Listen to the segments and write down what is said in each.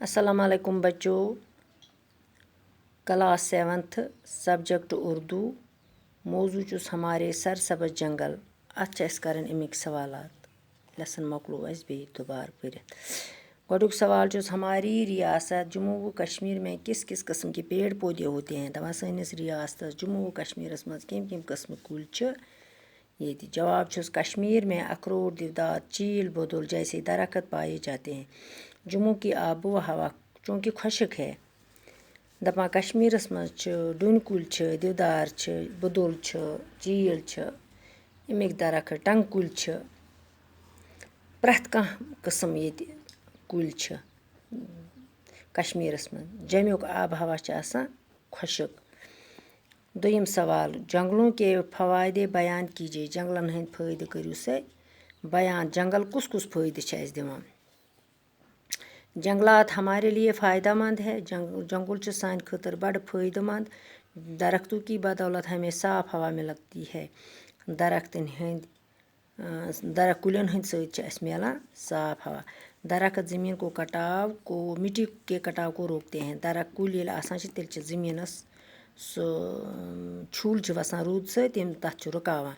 अस्सलाम वालेकुम बच्चों। क्लास 7th सब्जेक्ट उर्दू मौजू चुस हमारे सरसब्ज जंगल अत करन अमिक सवालात लेसन मकलो बे दोबार पढ़। गोडुक सवाल चुस हमारी रियासत जम्मू व कश्मीर में किस किस किस्म के पेड़ पौधे होते हैं। दवा सैनिस रियासत जम्मू व कश्मीर मज कम कम किस्म कुल ये जवाब चुस कश्मीर में अखरोट देवदार चील बदुल जैसे दरख्त पाए जाते हैं। जम्मू की आबो व हवा चूँकि खुशक है। दपा कश्मीर मज डून कुल देवदार बदुल चील अमिक दरख्त टंग कुल प्रथ कह किस्म ये कुल कश्मीर मज। जमुक आब हवा खुशक। दोयम सवाल जंगलों के फवायदे बयान कीजिए। जंगलन हंद फ़ायदे करू से बयान। जंगल कुस कुस फ़ायदे दिवान। जंगलात हमारे लिए फ़ायदेमंद है। जंगल सान खतर बड़ फ़ायदेमंद। दरख्तों की बदौलत हमें साफ़ हवा मिलती है। कुलन हंद सत मिलान साफ़ हवा। दरख्त ज़मीन को कटाव को मिट्टी के कटाव को रोकते हैं। दरख्त कुल तेल ज़मीनस छूल वसान रूद सम तथ रुकावान।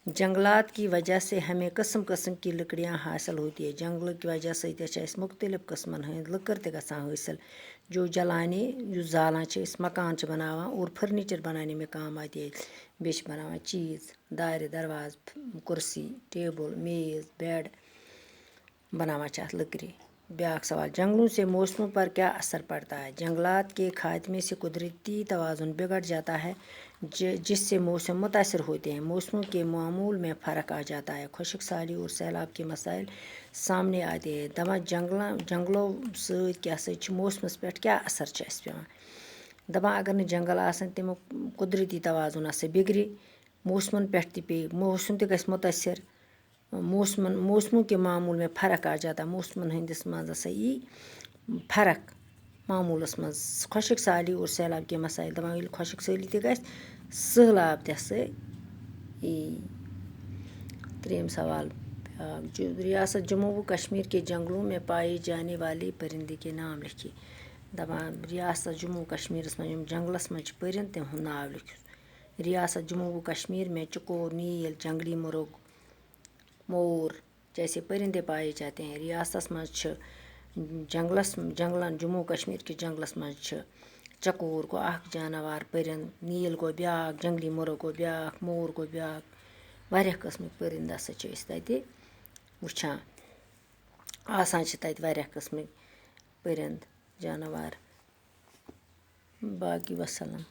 जंगलात की वजह से हमें किस्म किस्म की लकड़ियाँ हासिल होती है। जंगल की वजह से मुख्तलिफ किस्मन हंद लकर ते हासिल जो जलाने जालान मकान बनावान और फर्नीचर बनाने में काम आती है। बे बनावान चीज़ दार दरवाज कुर्सी टेबल मेज़ बेड बनावान लकड़ी। ब्याक सवाल जंगलों से मौसमों पर क्या असर पड़ता है। जंगलात के खात्मे से कुदरती तवाज़ुन बिगड़ जाता है जिससे मौसम मुतासर होते हैं। मौसमों के मामूल में फ़र्क आ जाता है। खुशक साली और सैलाब के मसाइल सामने आते हैं। दमा जंगलों सत मौसमस पे क्या असर पेवान। दपा अगर न जंगल आसन तमुक कुदरती तवाज़ुन बिगड़े मौसमन पे पे मौसम ते गस मुतासर। मौसमों के मामूल में फ़र्क आ जाता। मौसमन हंदिस मज यी फ़र्क मामूलस मज। खुशक साली और सैलाब के मसाइल दपान खुशक साली ते गस सैलाब ते यी। त्रेम सवाल रियासत जम्मू व कश्मीर के जंगलों में पाए जाने वाले परिंदे के नाम लिखिए। दपान रियासत जम्मू कश्मीर मज जंगलस मज परिंद तिहद नाव लिखियो। रियासत जम्मू व कश्मीर में चकोर नील जंगली मुर्ग मोर जैसे परिंदे पाए जाते हैं। रियासत मज जंगलन जम्मू कश्मीर के जंगलस मज चकोर गो जानवर परिंद नील गो ब्याक जंगली मुर्ग गो ब्याक मोर गो ब्याक वारिया किस्म परिंद तत वुचान आसान तत वारिया किस्म परिंद जानवर बाकी वसलम।